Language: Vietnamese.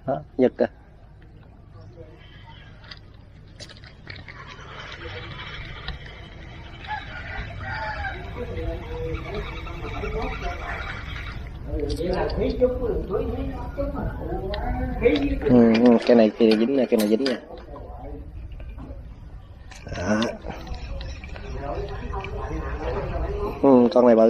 Đó, giật kìa. Cái này dính nè, cái này dính nè. Đó. Con này bự.